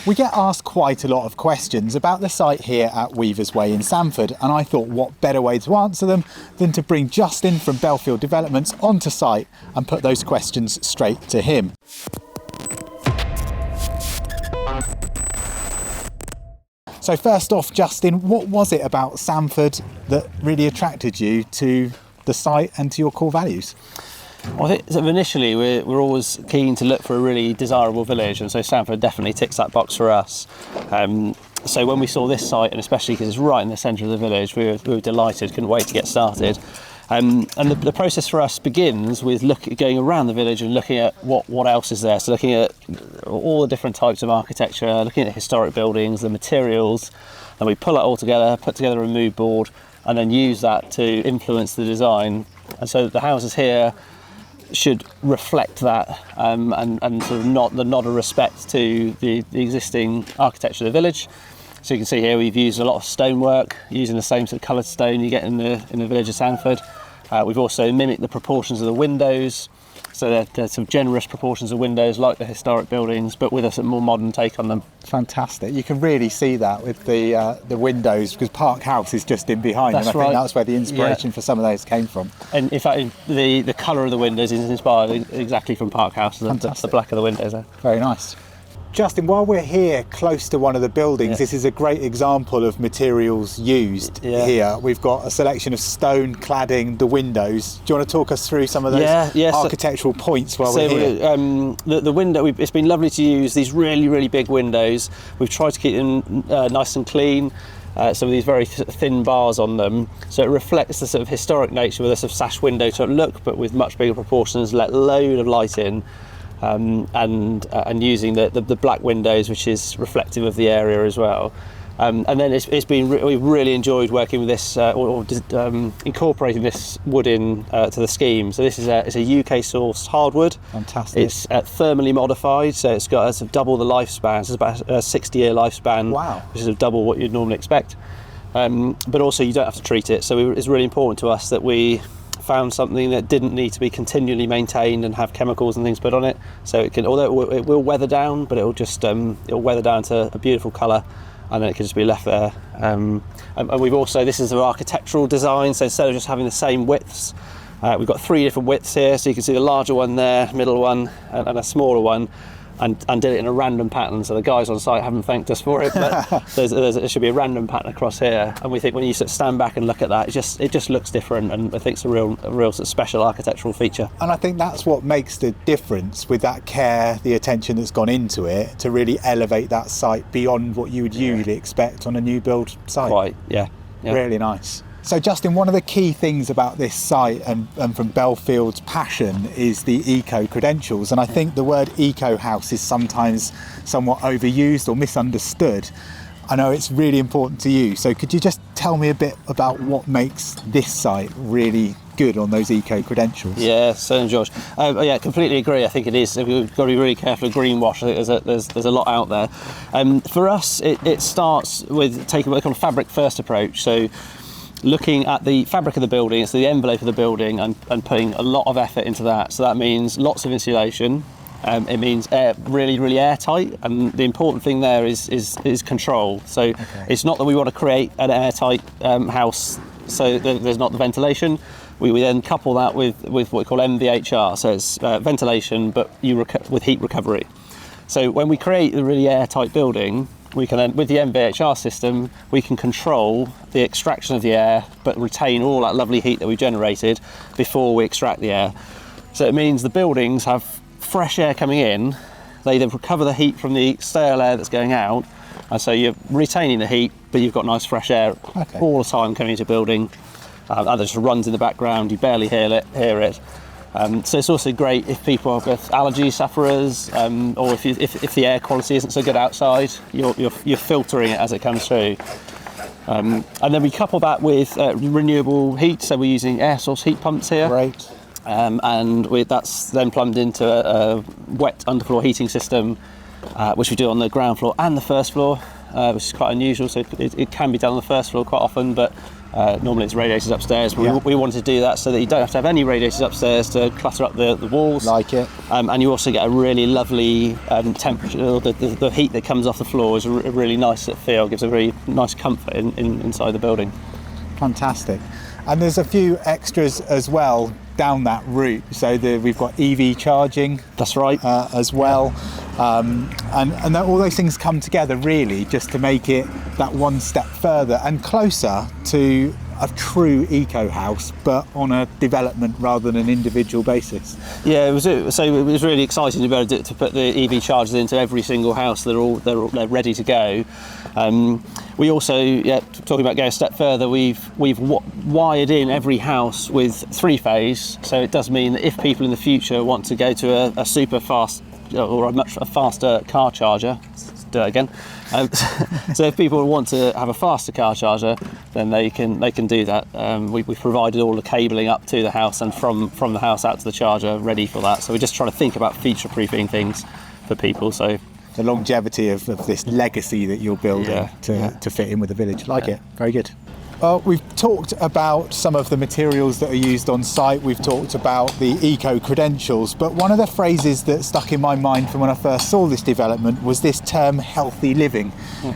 We get asked quite a lot of questions about the site here at Weavers Way in Sandford, and I thought what better way to answer them than to bring Justin from Belfield Developments onto site and put those questions straight to him. So first off, Justin, what was it about Sandford that really attracted you to the site and to your core values? Well, I think sort of initially we're always keen to look for a really desirable village, and so Sandford definitely ticks that box for us. So when we saw this site, and especially because it's right in the centre of the village, we were delighted, couldn't wait to get started. And the process for us begins with going around the village and looking at what else is there. So looking at all the different types of architecture, looking at historic buildings, the materials, and we pull it all together, put together a mood board, and then use that to influence the design. And so the houses here should reflect that and sort of nod of respect to the existing architecture of the village. So you can see here we've used a lot of stonework, using the same sort of coloured stone you get in the village of Sandford. We've also mimicked the proportions of the windows, so there's some generous proportions of windows like the historic buildings, but with a sort of more modern take on them. Fantastic. You can really see that with the windows, because Park House is just in behind. That's and I think that's where the inspiration for some of those came from. And in fact, the colour of the windows is inspired exactly from Park House, the black of the windows there. Very nice. Justin, while we're here close to one of the buildings, this is a great example of materials used here. We've got a selection of stone cladding the windows. Do you want to talk us through some of those architectural points while we're here? The window, it's been lovely to use these really, really big windows. We've tried to keep them nice and clean. Some of these very thin bars on them, so it reflects the sort of historic nature with a sort of sash window type look, but with much bigger proportions, let load of light in. And using the black windows, which is reflective of the area as well. And then we've really enjoyed working with this incorporating this wood in to the scheme. So this is it's a UK sourced hardwood. Fantastic. It's thermally modified, so it's got sort of double the lifespan. So it's about a 60-year lifespan, wow, which is sort of double what you'd normally expect. But also you don't have to treat it. So it's really important to us that we found something that didn't need to be continually maintained and have chemicals and things put on it, so it can, although it will weather down, but it'll weather down to a beautiful colour, and then it can just be left there. And we've also, this is our architectural design, so instead of just having the same widths, we've got 3 different widths here, so you can see the larger one there, middle one, and a smaller one, and did it in a random pattern. So the guys on site haven't thanked us for it, but there should be a random pattern across here. And we think when you sort of stand back and look at that, it just looks different, and I think it's a real sort of special architectural feature. And I think that's what makes the difference, with that care, the attention that's gone into it, to really elevate that site beyond what you would usually expect on a new build site. Quite, yeah. Really nice. So Justin, one of the key things about this site and from Belfield's passion is the eco credentials, and I think the word eco house is sometimes somewhat overused or misunderstood. I know it's really important to you, so could you just tell me a bit about what makes this site really good on those eco credentials? Yeah, certainly, George. Yeah, completely agree. I think it is. We've got to be really careful of greenwash. I think there's a lot out there. For us, it starts with taking what they call a fabric first approach. So looking at the fabric of the building, so the envelope of the building, and putting a lot of effort into that. So that means lots of insulation. It means really, really airtight, and the important thing there is control. So it's not that we want to create an airtight house so there's not the ventilation. We then couple that with what we call MVHR, so it's ventilation, but with heat recovery. So when we create a really airtight building, we can then, with the MVHR system, we can control the extraction of the air, but retain all that lovely heat that we generated before we extract the air. So it means the buildings have fresh air coming in, they then recover the heat from the stale air that's going out, and so you're retaining the heat, but you've got nice fresh air all the time coming into the building. And it just runs in the background, you barely hear it. So it's also great if people are allergy sufferers, or if the air quality isn't so good outside, you're filtering it as it comes through. And then we couple that with renewable heat, so we're using air source heat pumps here. Great. And that's then plumbed into a wet underfloor heating system, which we do on the ground floor and the first floor, which is quite unusual. So it can be done on the first floor quite often, but Normally it's radiators upstairs, but Yeah. we wanted to do that so that you don't have to have any radiators upstairs to clutter up the walls. Like it. And you also get a really lovely temperature. The heat that comes off the floor is a really nice feel, gives a very nice comfort inside the building. Fantastic. And there's a few extras as well down that route. So we've got EV charging. That's right. As well. And all those things come together really just to make it that one step further and closer to a true eco house, but on a development rather than an individual basis. Yeah, it was really exciting to be able to put the EV chargers into every single house. They're ready to go. We also, talking about going a step further, we've wired in every house with 3-phase. So it does mean that if people in the future want to go to a super fast or a much faster car charger, let's do it again. So if people want to have a faster car charger, then they can do that. We've provided all the cabling up to the house and from the house out to the charger ready for that. So we're just trying to think about future-proofing things for people. So the longevity of this legacy that you're building to fit in with the village. It. Very good. We've talked about some of the materials that are used on site. We've talked about the eco credentials, but one of the phrases that stuck in my mind from when I first saw this development was this term healthy living.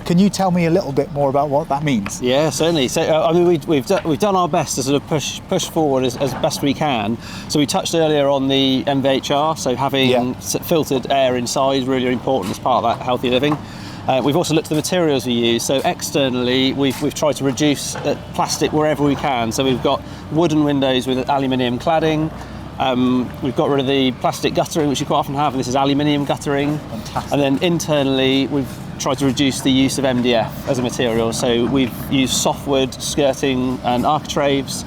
Can you tell me a little bit more about what that means? Yeah, certainly. So we've done our best to sort of push forward as best we can. So we touched earlier on the MVHR, so having filtered air inside is really important as part of that healthy living. We've also looked at the materials we use. So externally, we've tried to reduce plastic wherever we can. So we've got wooden windows with aluminium cladding. We've got rid of the plastic guttering, which you quite often have, and this is aluminium guttering. Fantastic. And then internally, we've tried to reduce the use of MDF as a material. So we've used softwood skirting and architraves.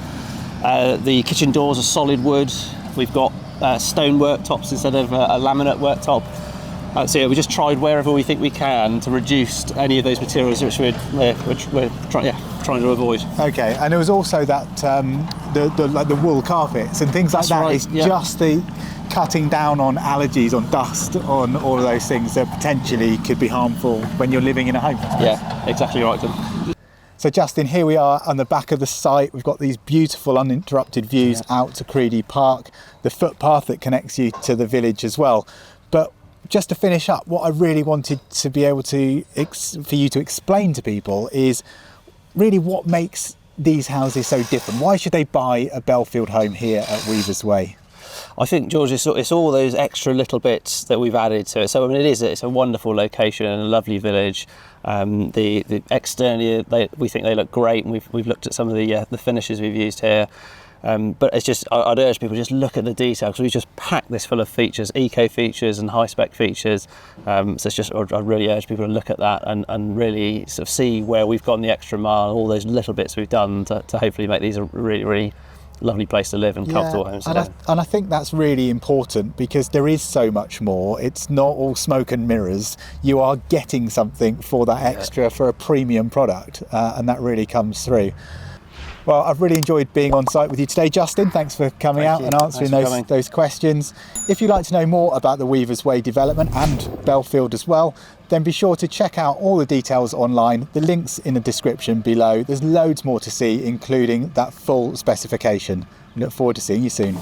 The kitchen doors are solid wood. We've got stone worktops instead of a laminate worktop. So we just tried wherever we think we can to reduce any of those materials which we're trying to avoid. Okay, and there was also that the wool carpets and things like that. Right, It's just the cutting down on allergies, on dust, on all of those things that potentially could be harmful when you're living in a home. Yeah, exactly right, Tim. So Justin, here we are on the back of the site. We've got these beautiful uninterrupted views out to Creedy Park, the footpath that connects you to the village as well. But just to finish up, what I really wanted to be able to, for you to explain to people is really what makes these houses so different. Why should they buy a Belfield home here at Weavers Way? I think, George, it's all those extra little bits that we've added to it. So I mean, it's a wonderful location and a lovely village. The externally, we think they look great, and we've looked at some of the finishes we've used here. But it's just, I'd urge people just look at the detail, because we just packed this full of features, eco features and high spec features. So it's just, I'd really urge people to look at that and really sort of see where we've gone the extra mile, all those little bits we've done to hopefully make these a really, really lovely place to live and comfortable homes. And I think that's really important, because there is so much more. It's not all smoke and mirrors. You are getting something for that extra, for a premium product, and that really comes through. Well, I've really enjoyed being on site with you today, Justin. Thanks for coming out and answering those questions. If you'd like to know more about the Weavers Way development and Belfield as well, then be sure to check out all the details online. The link's in the description below. There's loads more to see, including that full specification. We look forward to seeing you soon.